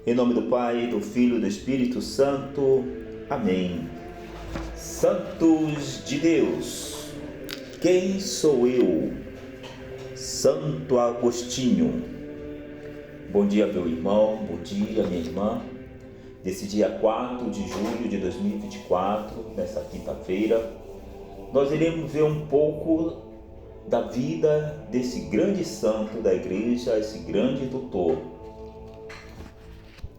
Em nome do Pai, do Filho e do Espírito Santo. Amém. Santos de Deus, quem sou eu? Santo Agostinho. Bom dia, meu irmão, bom dia, minha irmã. Desse dia 4 de julho de 2024, nessa quinta-feira, nós iremos ver um pouco da vida desse grande santo da igreja, esse grande doutor.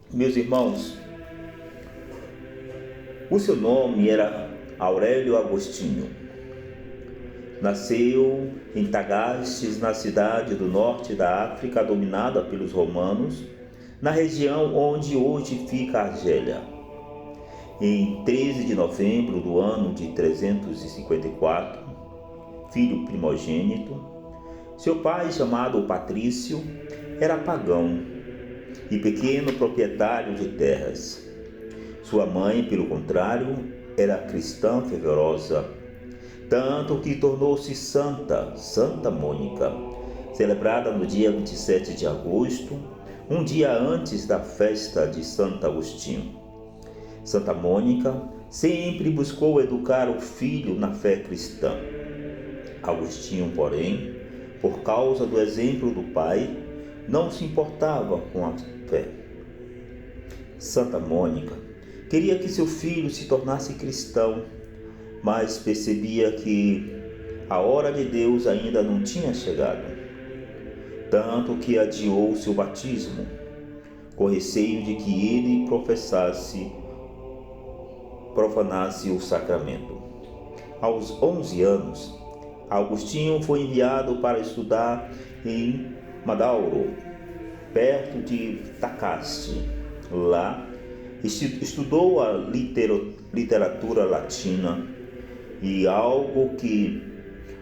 Meus irmãos, o seu nome era Aurélio Agostinho. Nasceu em Tagastes, na cidade do norte da África, dominada pelos romanos, na região onde hoje fica a Argélia. Em 13 de novembro do ano de 354, filho primogênito, seu pai, chamado Patrício, era pagão e pequeno proprietário de terras. Sua mãe, pelo contrário, era cristã fervorosa, tanto que tornou-se Santa Mônica, celebrada no dia 27 de agosto, um dia antes da festa de Santo Agostinho. Santa Mônica sempre buscou educar o filho na fé cristã. Agostinho, porém, por causa do exemplo do pai, não se importava com a fé. Santa Mônica queria que seu filho se tornasse cristão, mas percebia que a hora de Deus ainda não tinha chegado, tanto que adiou seu batismo, com receio de que ele profanasse o sacramento. Aos 11 anos, Agostinho foi enviado para estudar em Madauro, perto de Tacaste. Lá, estudou a literatura latina e algo que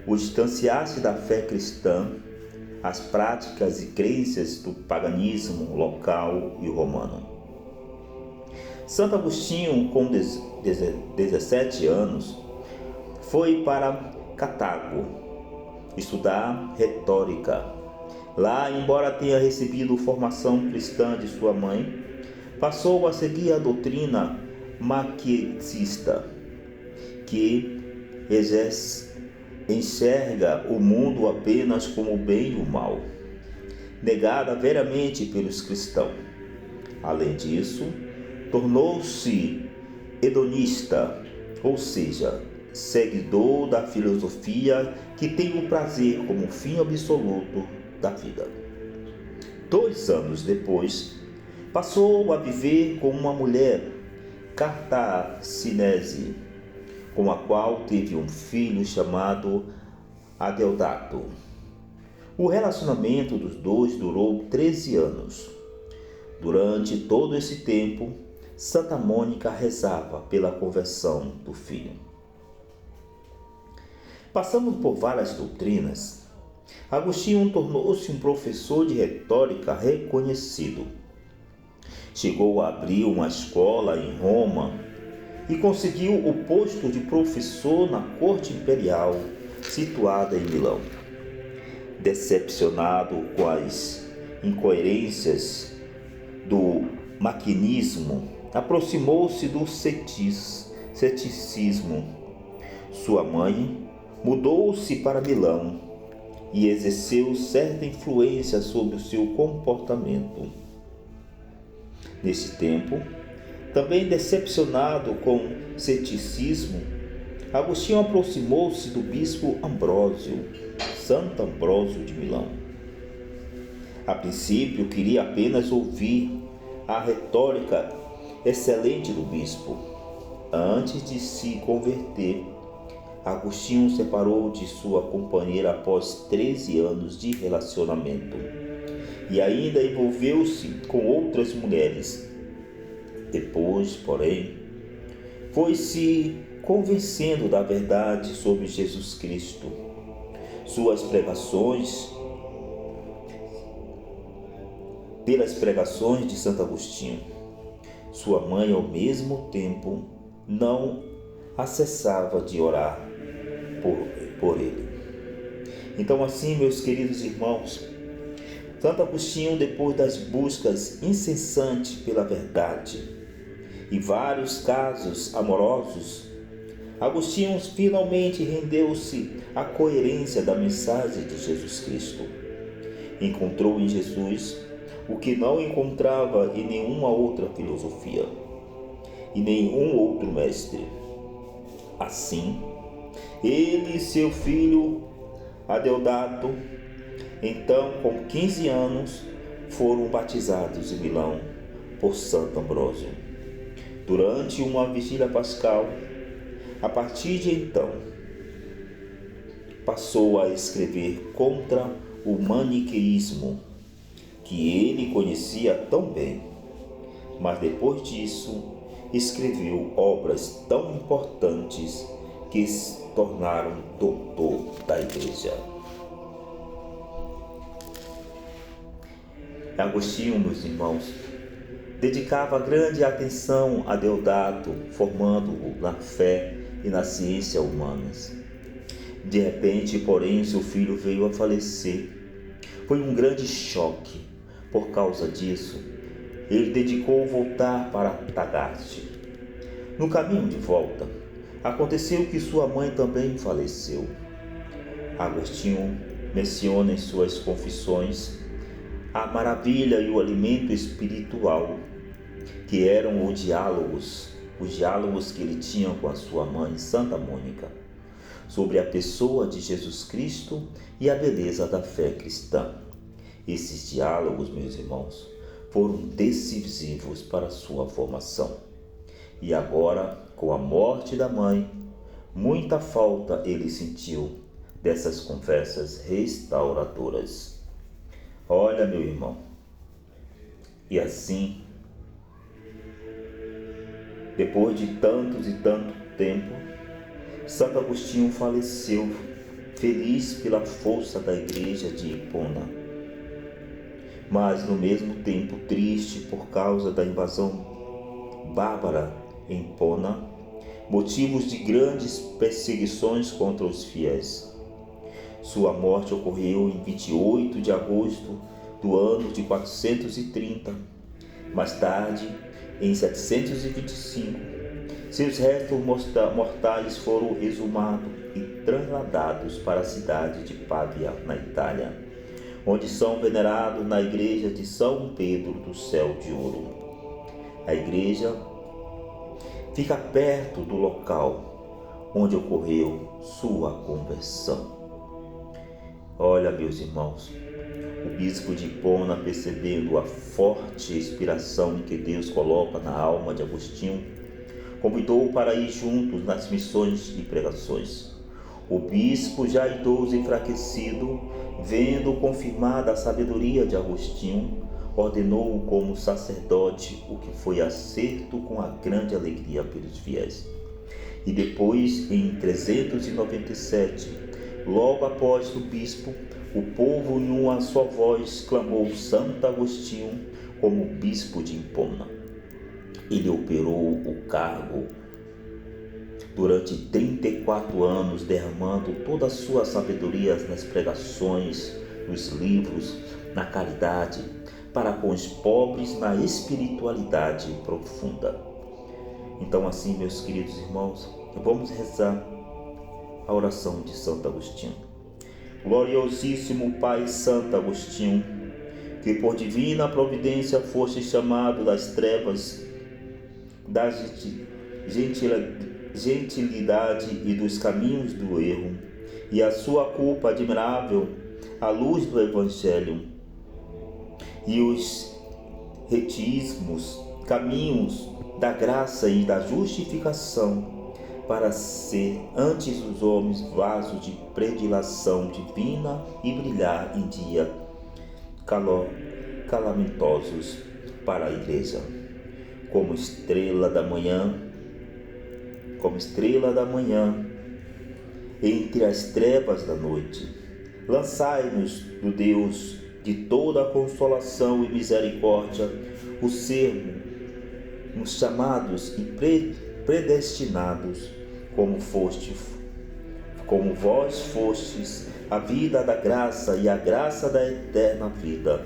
o distanciasse da fé cristã, as práticas e crenças do paganismo local e romano. Santo Agostinho, com 17 anos, foi para Cartago estudar retórica. Lá, embora tenha recebido formação cristã de sua mãe, passou a seguir a doutrina maquietista, que enxerga o mundo apenas como o bem e o mal, negada veriamente pelos cristãos. Além disso, tornou-se hedonista, ou seja, seguidor da filosofia que tem o prazer como fim absoluto da vida. 2 anos depois, passou a viver com uma mulher cartaginense, com a qual teve um filho chamado Adeodato. O relacionamento dos dois durou 13 anos. Durante todo esse tempo, Santa Mônica rezava pela conversão do filho. Passando por várias doutrinas, Agostinho tornou-se um professor de retórica reconhecido. Chegou a abrir uma escola em Roma e conseguiu o posto de professor na corte imperial, situada em Milão. Decepcionado com as incoerências do maquinismo, aproximou-se do ceticismo. Sua mãe mudou-se para Milão e exerceu certa influência sobre o seu comportamento. Nesse tempo, também decepcionado com o ceticismo, Agostinho aproximou-se do bispo Ambrósio, Santo Ambrósio de Milão. A princípio, queria apenas ouvir a retórica excelente do bispo. Antes de se converter, Agostinho separou de sua companheira após 13 anos de relacionamento e ainda envolveu-se com outras mulheres. Depois, porém, foi se convencendo da verdade sobre Jesus Cristo. Pelas pregações de Santo Agostinho, sua mãe, ao mesmo tempo, não a cessava de orar por ele. Então, assim, meus queridos irmãos, Santo Agostinho, depois das buscas incessantes pela verdade e vários casos amorosos, Agostinho finalmente rendeu-se à coerência da mensagem de Jesus Cristo. Encontrou em Jesus o que não encontrava em nenhuma outra filosofia e nenhum outro mestre. Assim, ele e seu filho Adeodato, então com 15 anos, foram batizados em Milão por Santo Ambrósio, durante uma vigília pascal. A partir de então, passou a escrever contra o maniqueísmo, que ele conhecia tão bem, mas depois disso escreveu obras tão importantes que se tornaram doutor da Igreja. Agostinho, meus irmãos, dedicava grande atenção a Deodato, formando-o na fé e na ciência humanas. De repente, porém, seu filho veio a falecer. Foi um grande choque. Por causa disso, ele dedicou voltar para Tagaste. No caminho de volta, aconteceu que sua mãe também faleceu. Agostinho menciona em suas confissões a maravilha e o alimento espiritual que eram os diálogos que ele tinha com a sua mãe, Santa Mônica, sobre a pessoa de Jesus Cristo e a beleza da fé cristã. Esses diálogos, meus irmãos, foram decisivos para a sua formação. E agora, com a morte da mãe, muita falta ele sentiu dessas conversas restauradoras. Olha, meu irmão, e assim, depois de tantos e tanto tempo, Santo Agostinho faleceu, feliz pela força da igreja de Hipona, mas no mesmo tempo triste por causa da invasão bárbara em Hipona, motivos de grandes perseguições contra os fiéis. Sua morte ocorreu em 28 de agosto do ano de 430. Mais tarde, em 725, seus restos mortais foram exumados e trasladados para a cidade de Pavia, na Itália, onde são venerados na igreja de São Pedro do Céu de Ouro. A igreja fica perto do local onde ocorreu sua conversão. Olha, meus irmãos, o bispo de Hipona, percebendo a forte inspiração que Deus coloca na alma de Agostinho, convidou-o para ir juntos nas missões e pregações. O bispo, já idoso e enfraquecido, vendo confirmada a sabedoria de Agostinho, ordenou-o como sacerdote, o que foi aceito com a grande alegria pelos fiéis. E depois, em 397, logo após o bispo, o povo em uma só voz clamou Santo Agostinho como bispo de Hipona. Ele operou o cargo durante 34 anos, derramando toda a sua sabedoria nas pregações, nos livros, na caridade, para com os pobres, na espiritualidade profunda. Então, assim, meus queridos irmãos, vamos rezar a oração de Santo Agostinho. Gloriosíssimo Pai Santo Agostinho, que por divina providência foste chamado das trevas, da gentilidade e dos caminhos do erro, e a sua culpa admirável, à luz do Evangelho, e os retíssimos caminhos da graça e da justificação, para ser antes os homens vaso de predileção divina e brilhar em dia calamitosos para a igreja, como estrela da manhã, entre as trevas da noite. Lançai-nos do Deus de toda a consolação e misericórdia, o sermos chamados e predestinados, como vós fostes, a vida da graça e a graça da eterna vida.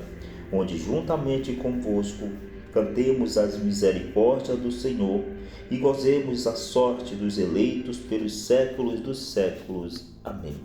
onde juntamente convosco cantemos as misericórdias do Senhor e gozemos a sorte dos eleitos pelos séculos dos séculos. Amém.